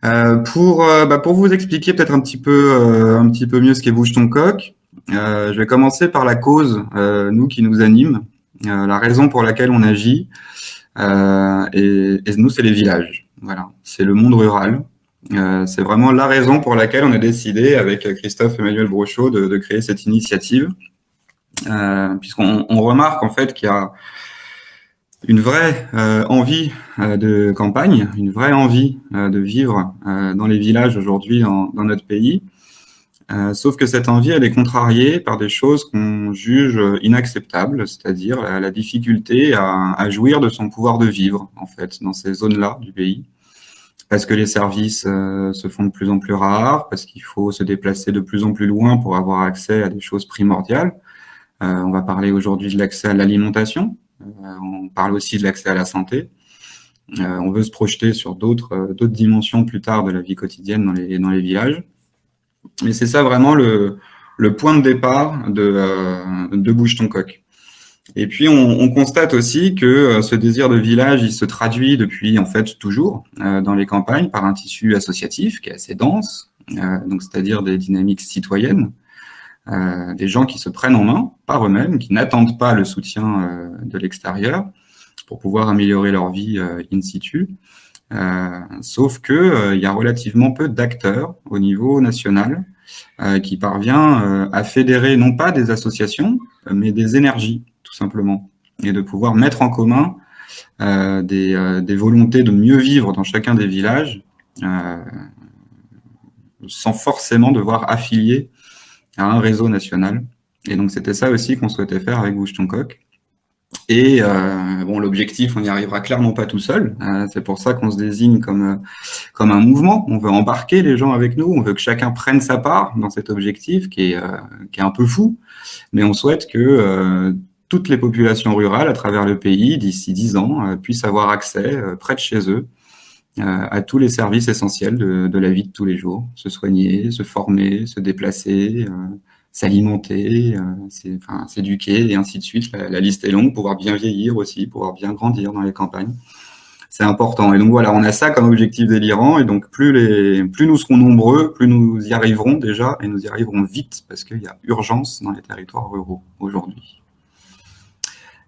Pour vous expliquer peut-être un petit peu mieux ce qu'est Bouge ton coq, je vais commencer par la cause, nous qui nous anime, la raison pour laquelle on agit, et nous c'est les villages. Voilà, c'est le monde rural. C'est vraiment la raison pour laquelle on a décidé avec Christophe Emmanuel Brochot de créer cette initiative, puisqu'on remarque en fait qu'il y a une vraie envie de campagne, une vraie envie de vivre dans les villages aujourd'hui dans notre pays. Sauf que cette envie, elle est contrariée par des choses qu'on juge inacceptables, c'est-à-dire la difficulté à jouir de son pouvoir de vivre, en fait, dans ces zones-là du pays. Parce que les services se font de plus en plus rares, parce qu'il faut se déplacer de plus en plus loin pour avoir accès à des choses primordiales. On va parler aujourd'hui de l'accès à l'alimentation. On parle aussi de l'accès à la santé. On veut se projeter sur d'autres dimensions plus tard de la vie quotidienne dans les villages. Mais c'est ça vraiment le point de départ de Bouge ton coq. Et puis on constate aussi que ce désir de village, il se traduit depuis en fait toujours dans les campagnes par un tissu associatif qui est assez dense, donc c'est-à-dire des dynamiques citoyennes. Des gens qui se prennent en main par eux-mêmes, qui n'attendent pas le soutien de l'extérieur pour pouvoir améliorer leur vie in situ. Sauf que il y a relativement peu d'acteurs au niveau national qui parvient à fédérer non pas des associations, mais des énergies, tout simplement, et de pouvoir mettre en commun des volontés de mieux vivre dans chacun des villages sans forcément devoir affilier à un réseau national. Et donc, c'était ça aussi qu'on souhaitait faire avec Bouge ton coq. Et l'objectif, on n'y arrivera clairement pas tout seul. C'est pour ça qu'on se désigne comme un mouvement. On veut embarquer les gens avec nous. On veut que chacun prenne sa part dans cet objectif qui est un peu fou. Mais on souhaite que toutes les populations rurales à travers le pays, d'ici 10 ans, puissent avoir accès près de chez eux à tous les services essentiels de la vie de tous les jours. Se soigner, se former, se déplacer, s'alimenter, s'éduquer et ainsi de suite. La liste est longue, pouvoir bien vieillir aussi, pouvoir bien grandir dans les campagnes. C'est important. Et donc voilà, on a ça comme objectif délirant. Et donc plus nous serons nombreux, plus nous y arriverons déjà, et nous y arriverons vite parce qu'il y a urgence dans les territoires ruraux aujourd'hui.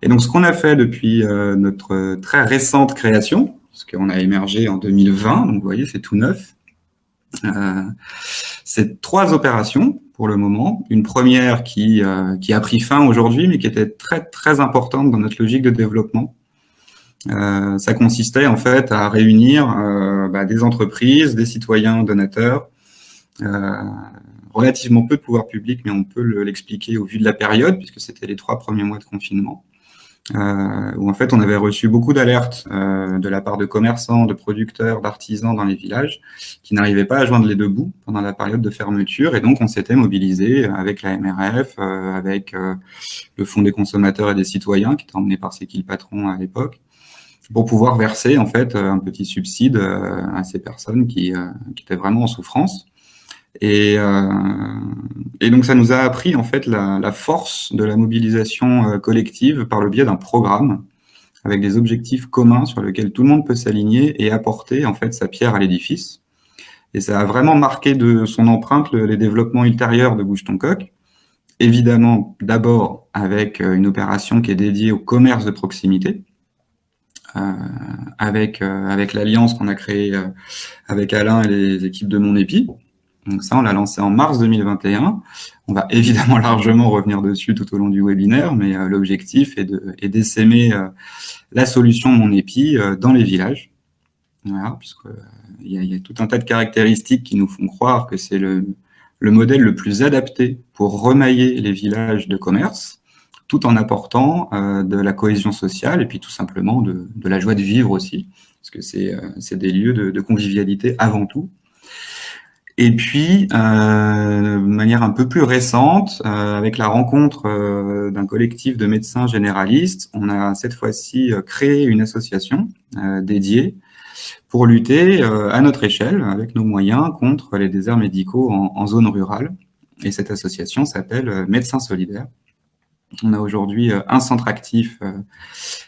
Et donc ce qu'on a fait depuis notre très récente création, parce qu'on a émergé en 2020, donc vous voyez, c'est tout neuf. C'est 3 opérations pour le moment. Une première qui a pris fin aujourd'hui, mais qui était très très importante dans notre logique de développement. Ça consistait en fait à réunir des entreprises, des citoyens donateurs, relativement peu de pouvoir public, mais on peut l'expliquer au vu de la période, puisque c'était les 3 premiers mois de confinement. Où en fait on avait reçu beaucoup d'alertes de la part de commerçants, de producteurs, d'artisans dans les villages qui n'arrivaient pas à joindre les deux bouts pendant la période de fermeture, et donc on s'était mobilisé avec la MRF, avec le Fonds des consommateurs et des citoyens qui était emmené par C'est qui le patron à l'époque, pour pouvoir verser en fait un petit subside à ces personnes qui étaient vraiment en souffrance. Et donc ça nous a appris en fait la force de la mobilisation collective par le biais d'un programme avec des objectifs communs sur lesquels tout le monde peut s'aligner et apporter en fait sa pierre à l'édifice. Et ça a vraiment marqué de son empreinte les développements ultérieurs de Bouge ton coq. Évidemment, d'abord avec une opération qui est dédiée au commerce de proximité, avec l'alliance qu'on a créée avec Alain et les équipes de Mon Épi. Donc ça, on l'a lancé en mars 2021. On va évidemment largement revenir dessus tout au long du webinaire, mais l'objectif est d'essaimer la solution Mon Épi dans les villages. Voilà, puisqu'il y a tout un tas de caractéristiques qui nous font croire que c'est le modèle le plus adapté pour remailler les villages de commerce, tout en apportant de la cohésion sociale et puis tout simplement de la joie de vivre aussi, parce que c'est des lieux de convivialité avant tout. Et puis, de manière un peu plus récente, avec la rencontre d'un collectif de médecins généralistes, on a cette fois-ci créé une association dédiée pour lutter à notre échelle, avec nos moyens, contre les déserts médicaux en zone rurale. Et cette association s'appelle Médecins Solidaires. On a aujourd'hui un centre actif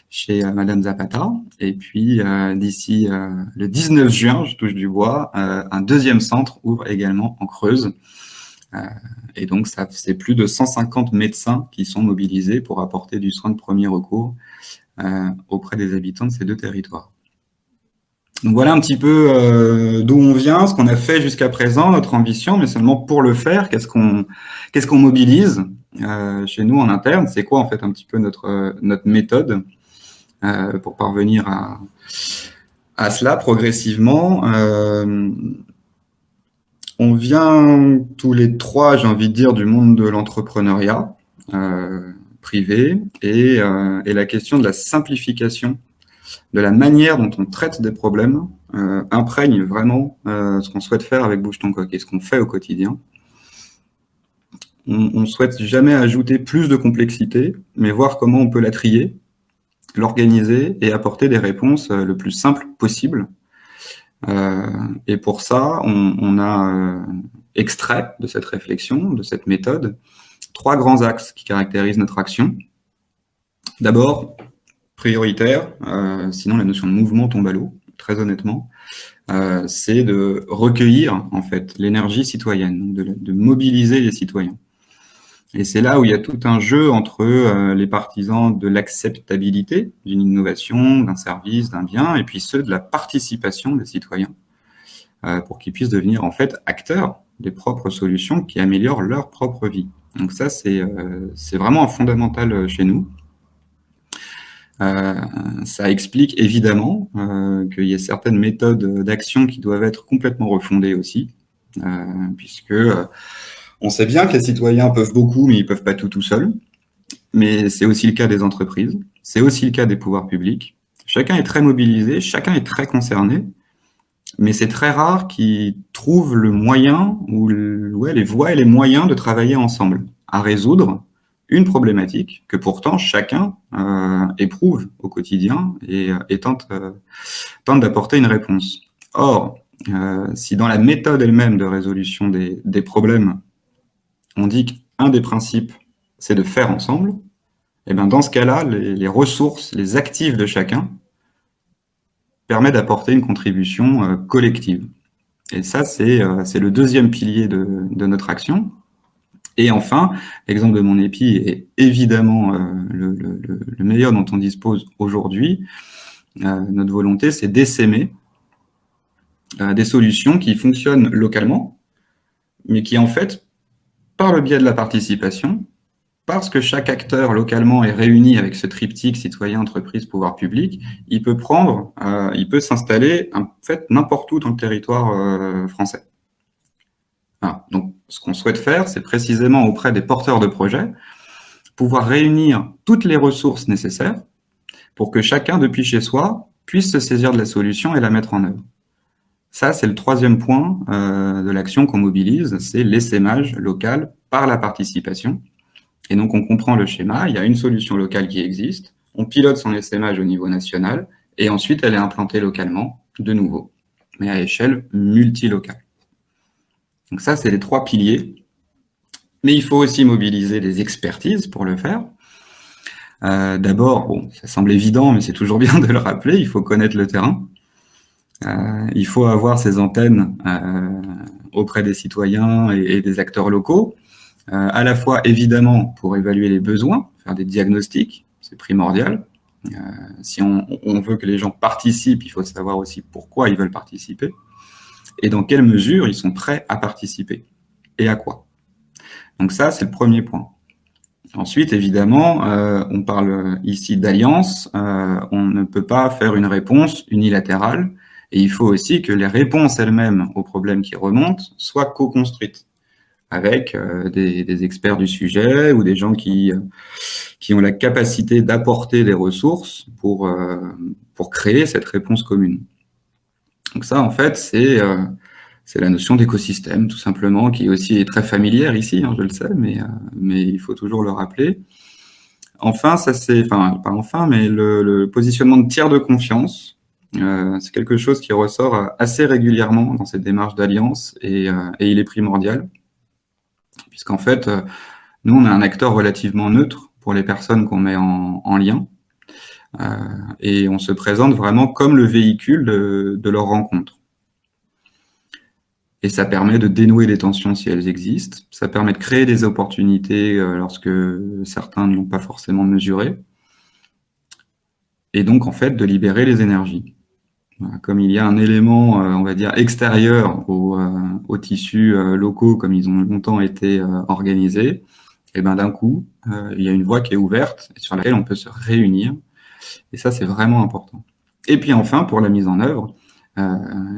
chez Madame Zapata. Et puis, d'ici le 19 juin, je touche du bois, un deuxième centre ouvre également en Creuse. Et donc, c'est plus de 150 médecins qui sont mobilisés pour apporter du soin de premier recours auprès des habitants de ces deux territoires. Donc voilà un petit peu d'où on vient, ce qu'on a fait jusqu'à présent, notre ambition, mais seulement pour le faire, qu'est-ce qu'on mobilise chez nous en interne, c'est quoi en fait un petit peu notre méthode pour parvenir à cela progressivement. On vient tous les trois, j'ai envie de dire, du monde de l'entrepreneuriat privé et la question de la simplification, de la manière dont on traite des problèmes imprègne vraiment ce qu'on souhaite faire avec Bouge ton coq et ce qu'on fait au quotidien. On ne souhaite jamais ajouter plus de complexité, mais voir comment on peut la trier, l'organiser et apporter des réponses le plus simples possible. Et pour ça, on a extrait de cette réflexion, de cette méthode, 3 grands axes qui caractérisent notre action. D'abord, prioritaire, sinon la notion de mouvement tombe à l'eau, très honnêtement, c'est de recueillir en fait l'énergie citoyenne, de mobiliser les citoyens. Et c'est là où il y a tout un jeu entre les partisans de l'acceptabilité d'une innovation, d'un service, d'un bien, et puis ceux de la participation des citoyens, pour qu'ils puissent devenir en fait acteurs des propres solutions qui améliorent leur propre vie. Donc ça, c'est vraiment un fondamental chez nous. Ça explique évidemment qu'il y a certaines méthodes d'action qui doivent être complètement refondées aussi, puisque on sait bien que les citoyens peuvent beaucoup, mais ils ne peuvent pas tout seuls. Mais c'est aussi le cas des entreprises, c'est aussi le cas des pouvoirs publics. Chacun est très mobilisé, chacun est très concerné, mais c'est très rare qu'ils trouvent le moyen ou les voies et les moyens de travailler ensemble à résoudre une problématique que pourtant chacun éprouve au quotidien et tente d'apporter une réponse. Or, si dans la méthode elle-même de résolution des problèmes, on dit qu'un des principes, c'est de faire ensemble, et bien dans ce cas-là, les ressources, les actifs de chacun permettent d'apporter une contribution collective. Et ça, c'est le deuxième pilier de notre action. Et enfin, l'exemple de mon épi est évidemment le meilleur dont on dispose aujourd'hui. Notre volonté, c'est d'essaimer des solutions qui fonctionnent localement, mais qui en fait, par le biais de la participation, parce que chaque acteur localement est réuni avec ce triptyque citoyen, entreprise, pouvoir public, il peut s'installer en fait n'importe où dans le territoire français. Voilà. Donc, ce qu'on souhaite faire, c'est précisément auprès des porteurs de projets, pouvoir réunir toutes les ressources nécessaires pour que chacun, depuis chez soi, puisse se saisir de la solution et la mettre en œuvre. Ça, c'est le troisième point de l'action qu'on mobilise, c'est l'essaimage local par la participation. Et donc, on comprend le schéma, il y a une solution locale qui existe, on pilote son essaimage au niveau national, et ensuite, elle est implantée localement, de nouveau, mais à échelle multilocale. Donc ça, c'est les 3 piliers. Mais il faut aussi mobiliser des expertises pour le faire. D'abord, bon, ça semble évident, mais c'est toujours bien de le rappeler, il faut connaître le terrain. Il faut avoir ces antennes auprès des citoyens et des acteurs locaux, à la fois évidemment pour évaluer les besoins, faire des diagnostics, c'est primordial. Si on veut que les gens participent, il faut savoir aussi pourquoi ils veulent participer et dans quelle mesure ils sont prêts à participer et à quoi. Donc ça, c'est le premier point. Ensuite, évidemment, on parle ici d'alliance, on ne peut pas faire une réponse unilatérale. Et il faut aussi que les réponses elles-mêmes aux problèmes qui remontent soient co-construites avec des experts du sujet ou des gens qui ont la capacité d'apporter des ressources pour créer cette réponse commune. Donc ça, en fait, c'est la notion d'écosystème, tout simplement, qui aussi est très familière ici, hein, je le sais, mais il faut toujours le rappeler. Enfin, mais le positionnement de tiers de confiance, c'est quelque chose qui ressort assez régulièrement dans cette démarche d'alliance et il est primordial, puisqu'en fait, nous, on a un acteur relativement neutre pour les personnes qu'on met en lien. Et on se présente vraiment comme le véhicule de leur rencontre. Et ça permet de dénouer les tensions si elles existent. Ça permet de créer des opportunités lorsque certains ne l'ont pas forcément mesuré. Et donc, en fait, de libérer les énergies. Voilà, comme il y a un élément, on va dire, extérieur aux tissus locaux, comme ils ont longtemps été organisés, et ben d'un coup, il y a une voie qui est ouverte et sur laquelle on peut se réunir. Et ça, c'est vraiment important. Et puis enfin, pour la mise en œuvre,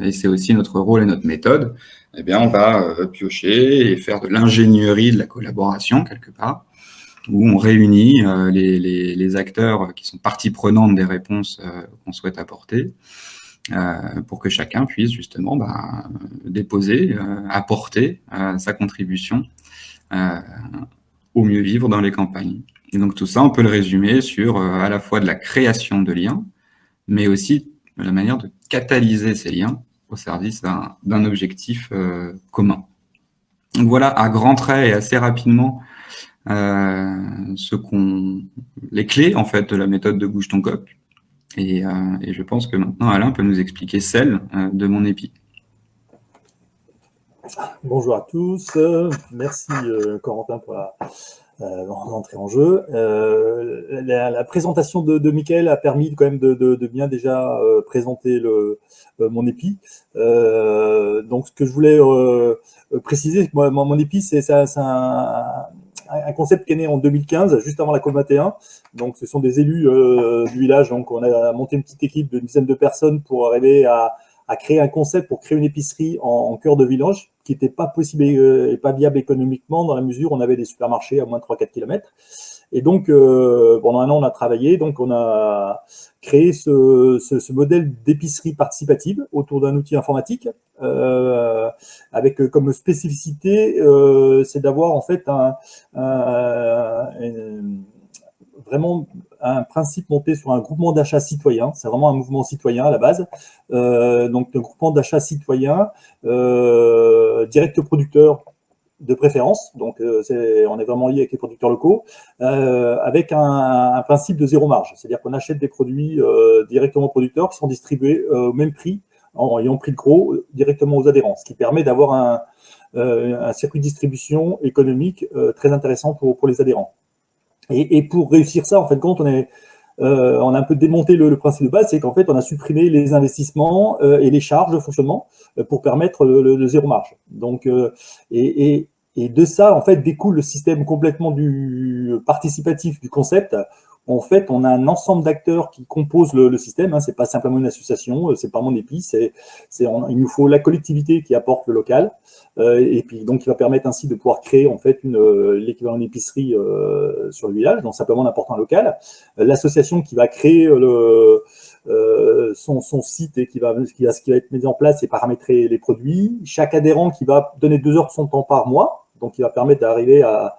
et c'est aussi notre rôle et notre méthode, eh bien, on va piocher et faire de l'ingénierie de la collaboration, quelque part, où on réunit les acteurs qui sont partie prenante des réponses qu'on souhaite apporter, pour que chacun puisse justement déposer, apporter sa contribution au mieux vivre dans les campagnes. Et donc tout ça, on peut le résumer sur à la fois de la création de liens, mais aussi la manière de catalyser ces liens au service d'un objectif commun. Donc voilà, à grands traits et assez rapidement, les clés en fait de la méthode de Bouge ton coq. Et je pense que maintenant Alain peut nous expliquer celle de Mon Épi. Bonjour à tous, merci Corentin pour l'entrée en jeu. La présentation de Mickaël a permis quand même de bien déjà présenter Mon Épi. Donc ce que je voulais préciser, c'est que Mon Épi, c'est un concept qui est né en 2015, juste avant la COP21. Donc ce sont des élus du village, donc on a monté une petite équipe d'une dizaine de personnes pour arriver à créer un concept pour créer une épicerie en cœur de village, qui n'était pas possible et pas viable économiquement, dans la mesure où on avait des supermarchés à moins de 3-4 km. Et donc, pendant un an, on a travaillé, donc on a créé ce modèle d'épicerie participative autour d'un outil informatique, avec comme spécificité, c'est d'avoir en fait vraiment un principe monté sur un groupement d'achat citoyen. C'est vraiment un mouvement citoyen à la base. Donc, un groupement d'achat citoyen, direct producteur de préférence. Donc, on est vraiment lié avec les producteurs locaux, avec un principe de zéro marge. C'est-à-dire qu'on achète des produits directement aux producteurs qui sont distribués au même prix, ayant prix de gros, directement aux adhérents, ce qui permet d'avoir un circuit de distribution économique très intéressant pour les adhérents. Et pour réussir ça, en fait, quand on a un peu démonté le principe de base, c'est qu'en fait, on a supprimé les investissements et les charges de fonctionnement pour permettre le zéro marge. Donc, et de ça, en fait, découle le système complètement du participatif du concept. En fait, on a un ensemble d'acteurs qui composent le système. Hein. C'est pas simplement une association, c'est pas Mon Épi. Il nous faut la collectivité qui apporte le local, et puis donc qui va permettre ainsi de pouvoir créer en fait l'équivalent d'épicerie sur le village, donc simplement en apportant un local. L'association qui va créer son site et qui va être mis en place et paramétrer les produits. Chaque adhérent qui va donner 2 heures de son temps par mois, donc qui va permettre d'arriver à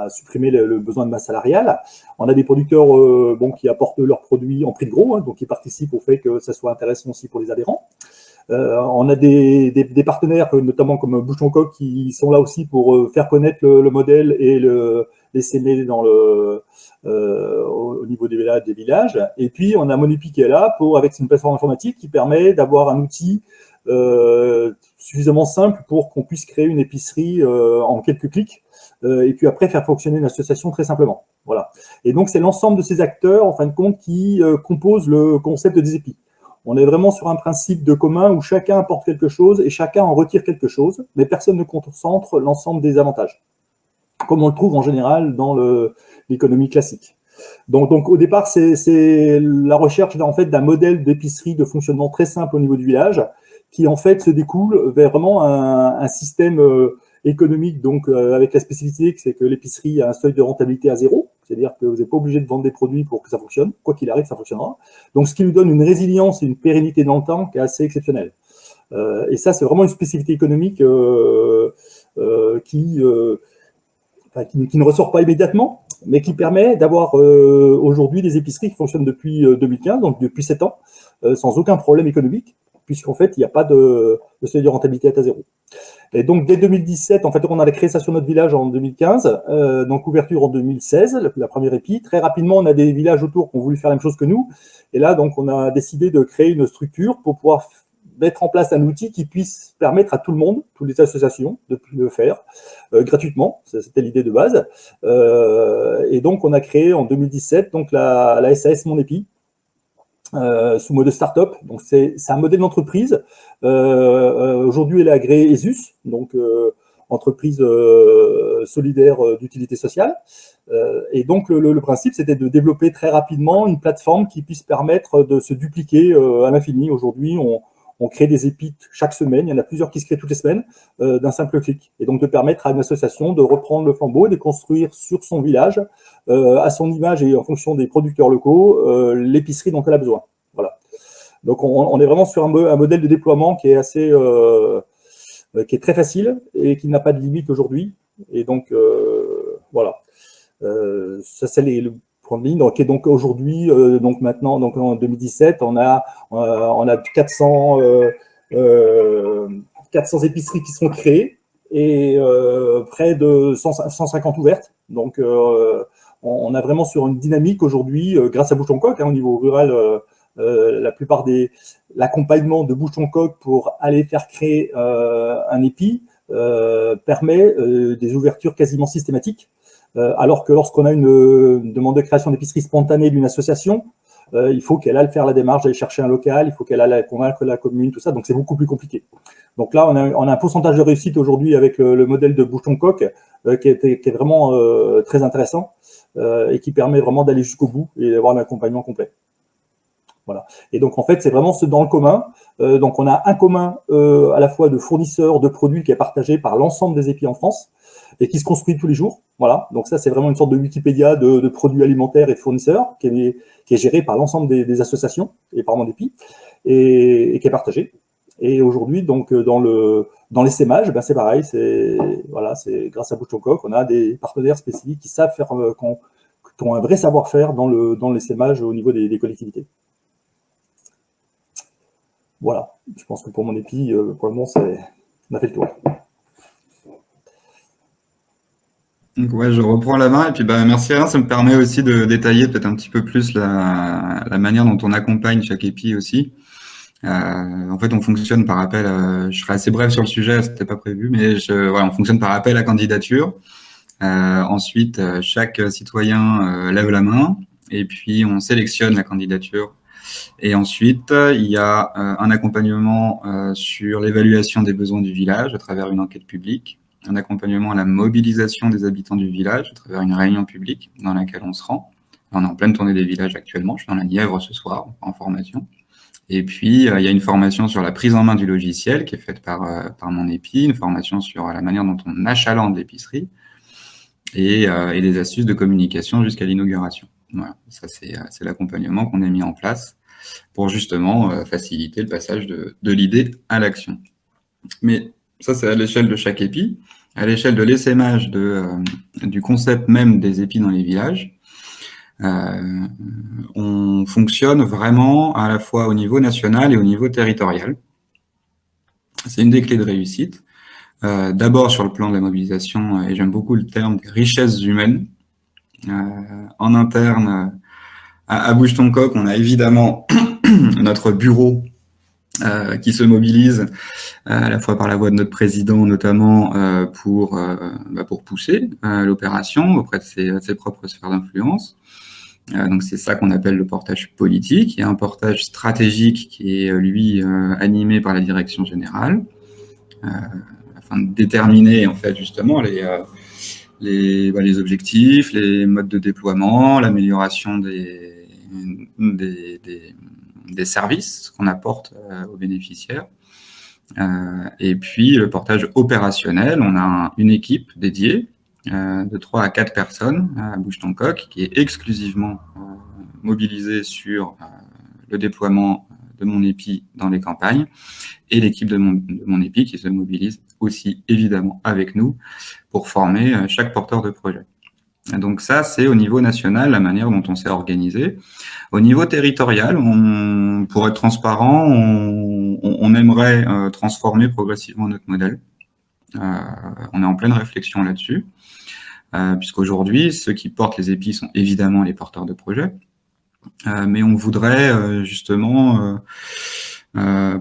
supprimer le besoin de masse salariale. On a des producteurs qui apportent leurs produits en prix de gros, hein, donc qui participent au fait que ça soit intéressant aussi pour les adhérents. On a des partenaires, notamment comme Bouge ton coq, qui sont là aussi pour faire connaître le modèle et les s'aimer au niveau des villages. Et puis, on a Mon Épi qui est là avec une plateforme informatique qui permet d'avoir un outil suffisamment simple pour qu'on puisse créer une épicerie en quelques clics, et puis après faire fonctionner une association très simplement. Voilà. Et donc, c'est l'ensemble de ces acteurs, en fin de compte, qui composent le concept des épis. On est vraiment sur un principe de commun où chacun apporte quelque chose et chacun en retire quelque chose, mais personne ne concentre l'ensemble des avantages, comme on le trouve en général dans l'économie classique. Donc au départ, c'est la recherche en fait d'un modèle d'épicerie de fonctionnement très simple au niveau du village, qui en fait se découle vers vraiment un système économique, donc avec la spécificité que c'est que l'épicerie a un seuil de rentabilité à 0, c'est-à-dire que vous n'êtes pas obligé de vendre des produits pour que ça fonctionne, quoi qu'il arrive, ça fonctionnera. Donc ce qui nous donne une résilience et une pérennité dans le temps qui est assez exceptionnelle. Et ça, c'est vraiment une spécificité économique qui ne ressort pas immédiatement, mais qui permet d'avoir aujourd'hui des épiceries qui fonctionnent depuis 2015, donc depuis 7 ans, sans aucun problème économique. puisqu'en fait, il n'y a pas de seuil de rentabilité à zéro. Et donc, dès 2017, en fait, on a la création de notre village en 2015, donc ouverture en 2016, la première épi. Très rapidement, on a des villages autour qui ont voulu faire la même chose que nous. Et là, donc, on a décidé de créer une structure pour pouvoir mettre en place un outil qui puisse permettre à tout le monde, toutes les associations, de le faire gratuitement. C'était l'idée de base. Et donc, on a créé en 2017 donc la SAS Mon Épi, sous mode start-up. Donc, c'est un modèle d'entreprise. Aujourd'hui, elle est agréée ESUS, donc entreprise solidaire d'utilité sociale. Et donc, le principe, c'était de développer très rapidement une plateforme qui puisse permettre de se dupliquer à l'infini. Aujourd'hui, on crée des épis chaque semaine. Il y en a plusieurs qui se créent toutes les semaines d'un simple clic. Et donc, de permettre à une association de reprendre le flambeau et de construire sur son village, à son image et en fonction des producteurs locaux, l'épicerie dont elle a besoin. Voilà. Donc, on est vraiment sur un modèle de déploiement qui est assez, qui est très facile et qui n'a pas de limite aujourd'hui. Et donc, voilà. Ça, c'est le point de ligne. Donc, et donc aujourd'hui, donc maintenant, donc en 2017, on a 400 épiceries qui seront créées et près de 150 ouvertes. Donc, on a vraiment sur une dynamique aujourd'hui, grâce à Bouche-en-Coq, au niveau rural, la plupart l'accompagnement de Bouche-en-Coq pour aller faire créer un épi permet des ouvertures quasiment systématiques. Alors que lorsqu'on a une demande de création d'épicerie spontanée d'une association, il faut qu'elle aille faire la démarche d'aller chercher un local, il faut qu'elle aille convaincre la commune, tout ça, donc c'est beaucoup plus compliqué. Donc là, on a un pourcentage de réussite aujourd'hui avec le modèle de Bouche-en-Coq qui est vraiment très intéressant et qui permet vraiment d'aller jusqu'au bout et d'avoir un accompagnement complet. Voilà. Et donc, en fait, c'est vraiment ce dans le commun. Donc, on a un commun à la fois de fournisseurs de produits qui est partagé par l'ensemble des épis en France et qui se construit tous les jours. Voilà. Donc, ça, c'est vraiment une sorte de Wikipédia de produits alimentaires et de fournisseurs qui est géré par l'ensemble des associations et par mon épi et qui est partagé. Et aujourd'hui, donc, dans les SEMAges, ben, c'est pareil. Voilà, c'est grâce à Bouche-en-Coq, on a des partenaires spécifiques qui savent faire, qui ont un vrai savoir-faire dans les SEMAges au niveau des collectivités. Voilà, je pense que pour mon épi, pour le moment, on a fait le tour. Donc ouais, je reprends la main et puis bah, merci Alain, ça me permet aussi de détailler peut-être un petit peu plus la manière dont on accompagne chaque épi aussi. En fait, on fonctionne par appel, je serai assez bref sur le sujet, c'était pas prévu, mais voilà, on fonctionne par appel à candidature. Ensuite, chaque citoyen lève la main et puis on sélectionne la candidature. Et ensuite, il y a un accompagnement sur l'évaluation des besoins du village à travers une enquête publique, un accompagnement à la mobilisation des habitants du village à travers une réunion publique dans laquelle on se rend. On est en pleine tournée des villages actuellement, je suis dans la Nièvre ce soir en formation. Et puis, il y a une formation sur la prise en main du logiciel qui est faite par mon épi, une formation sur la manière dont on achalaende l'épicerie et des astuces de communication jusqu'à l'inauguration. Voilà, ça c'est l'accompagnement qu'on a mis en place pour justement faciliter le passage de l'idée à l'action. Mais ça, c'est à l'échelle de chaque épi. À l'échelle de l'essaimage du concept même des épis dans les villages, on fonctionne vraiment à la fois au niveau national et au niveau territorial. C'est une des clés de réussite. D'abord sur le plan de la mobilisation, et j'aime beaucoup le terme des richesses humaines. En interne, à Bouche-en-Coq, on a évidemment notre bureau qui se mobilise à la fois par la voix de notre président, notamment pour pousser l'opération auprès de ses propres sphères d'influence. Donc c'est ça qu'on appelle le portage politique. Il y a un portage stratégique qui est, lui, animé par la direction générale, afin de déterminer, en fait, justement, les objectifs, les modes de déploiement, l'amélioration des services qu'on apporte aux bénéficiaires. Et puis, le portage opérationnel, on a une équipe dédiée de 3 à 4 personnes à Bouche-en-Coq qui est exclusivement mobilisée sur le déploiement de mon épi dans les campagnes et l'équipe de mon épi qui se mobilise aussi évidemment avec nous pour former chaque porteur de projet. Donc ça, c'est au niveau national, la manière dont on s'est organisé. Au niveau territorial, pour être transparent, on aimerait transformer progressivement notre modèle. On est en pleine réflexion là-dessus, puisqu'aujourd'hui, ceux qui portent les épis sont évidemment les porteurs de projets, mais on voudrait justement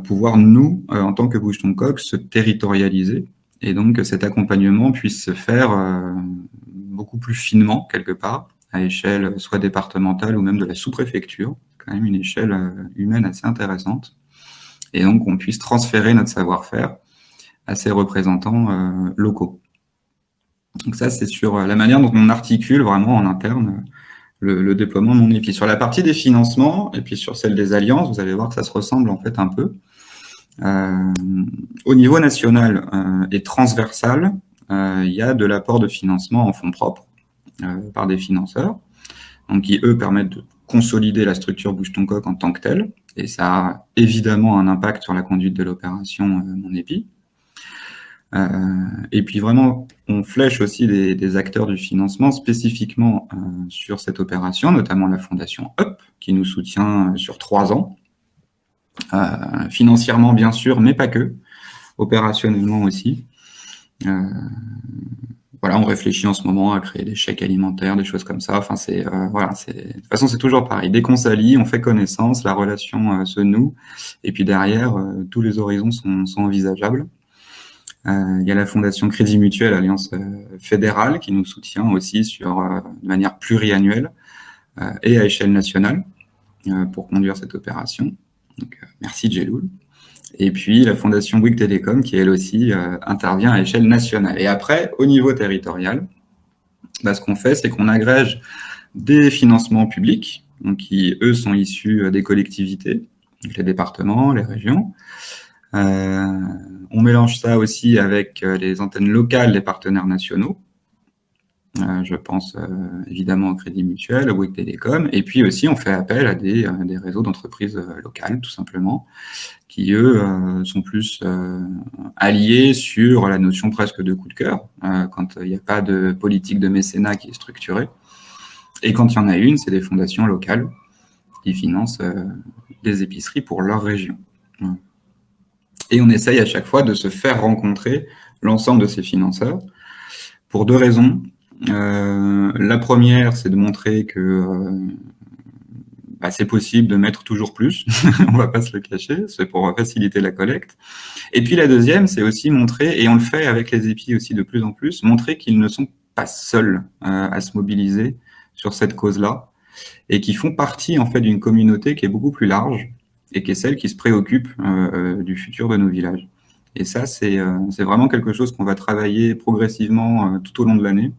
pouvoir, nous, en tant que Bouge ton Coq, se territorialiser, et donc que cet accompagnement puisse se faire beaucoup plus finement, quelque part, à échelle soit départementale ou même de la sous-préfecture, quand même une échelle humaine assez intéressante, et donc qu'on puisse transférer notre savoir-faire à ces représentants locaux. Donc ça, c'est sur la manière dont on articule vraiment en interne le déploiement de mon épi. Sur la partie des financements, et puis sur celle des alliances, vous allez voir que ça se ressemble en fait un peu. Au niveau national et transversal, il y a de l'apport de financement en fonds propres par des financeurs, donc qui, eux, permettent de consolider la structure Bouge ton Coq en tant que telle, et ça a évidemment un impact sur la conduite de l'opération Mon Épi. Et puis vraiment, on flèche aussi des acteurs du financement spécifiquement sur cette opération, notamment la fondation UP, qui nous soutient sur 3 ans, financièrement bien sûr, mais pas que, opérationnellement aussi. Voilà, on réfléchit en ce moment à créer des chèques alimentaires, des choses comme ça. Enfin, voilà, de toute façon, c'est toujours pareil. Dès qu'on s'allie, on fait connaissance, la relation se noue, et puis derrière, tous les horizons sont envisageables. Il y a la Fondation Crédit Mutuel Alliance fédérale qui nous soutient aussi de manière pluriannuelle et à échelle nationale pour conduire cette opération. Donc, merci Djeloul. Et puis la Fondation Bouygues Télécom qui elle aussi intervient à échelle nationale. Et après, au niveau territorial, ce qu'on fait, c'est qu'on agrège des financements publics, donc qui eux sont issus des collectivités, donc les départements, les régions. On mélange ça aussi avec les antennes locales des partenaires nationaux. Je pense évidemment au Crédit Mutuel, au Bouygues Télécom, et puis aussi on fait appel à des réseaux d'entreprises locales, tout simplement, qui eux sont plus alliés sur la notion presque de coup de cœur, quand il n'y a pas de politique de mécénat qui est structurée. Et quand il y en a une, c'est des fondations locales qui financent des épiceries pour leur région. Et on essaye à chaque fois de se faire rencontrer l'ensemble de ces financeurs pour 2 raisons. La première, c'est de montrer que c'est possible de mettre toujours plus, on ne va pas se le cacher, c'est pour faciliter la collecte. Et puis la deuxième, c'est aussi montrer, et on le fait avec les épis aussi de plus en plus, montrer qu'ils ne sont pas seuls à se mobiliser sur cette cause-là, et qui font partie en fait d'une communauté qui est beaucoup plus large, et qui est celle qui se préoccupe du futur de nos villages. Et ça, c'est vraiment quelque chose qu'on va travailler progressivement tout au long de l'année,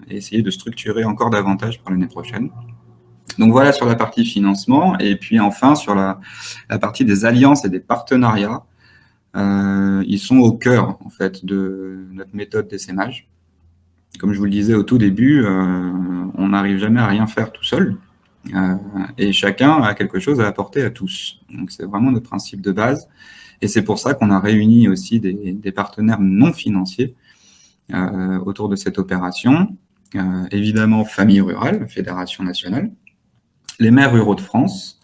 et essayer de structurer encore davantage pour l'année prochaine. Donc voilà sur la partie financement, et puis enfin sur la partie des alliances et des partenariats, ils sont au cœur en fait de notre méthode d'essaimage. Comme je vous le disais au tout début, on n'arrive jamais à rien faire tout seul, et chacun a quelque chose à apporter à tous. Donc c'est vraiment notre principe de base, et c'est pour ça qu'on a réuni aussi des partenaires non financiers autour de cette opération. Évidemment, Famille Rurale, Fédération Nationale, les maires ruraux de France,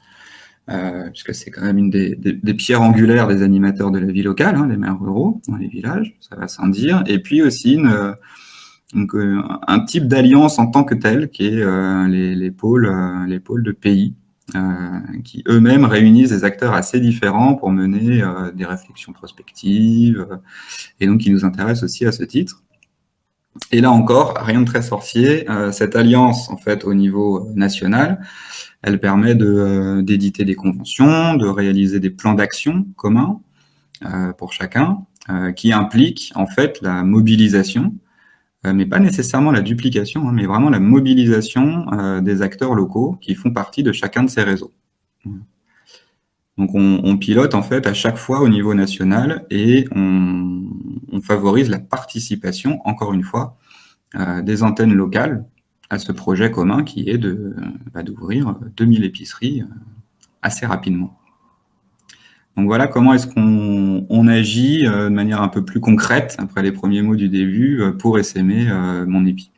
puisque c'est quand même une des pierres angulaires des animateurs de la vie locale, les maires ruraux dans les villages, ça va sans dire, et puis aussi un type d'alliance en tant que tel, qui est les pôles de pays, qui eux-mêmes réunissent des acteurs assez différents pour mener des réflexions prospectives, et donc qui nous intéressent aussi à ce titre. Et là encore, rien de très sorcier, cette alliance en fait au niveau national, elle permet d'éditer des conventions, de réaliser des plans d'action communs pour chacun, qui impliquent en fait la mobilisation, mais pas nécessairement la duplication, mais vraiment la mobilisation des acteurs locaux qui font partie de chacun de ces réseaux. Donc on pilote en fait à chaque fois au niveau national, et on favorise la participation, encore une fois, des antennes locales à ce projet commun qui est d'ouvrir 2000 épiceries assez rapidement. Donc voilà comment est-ce qu'on agit de manière un peu plus concrète, après les premiers mots du début, pour essaimer Mon Épi.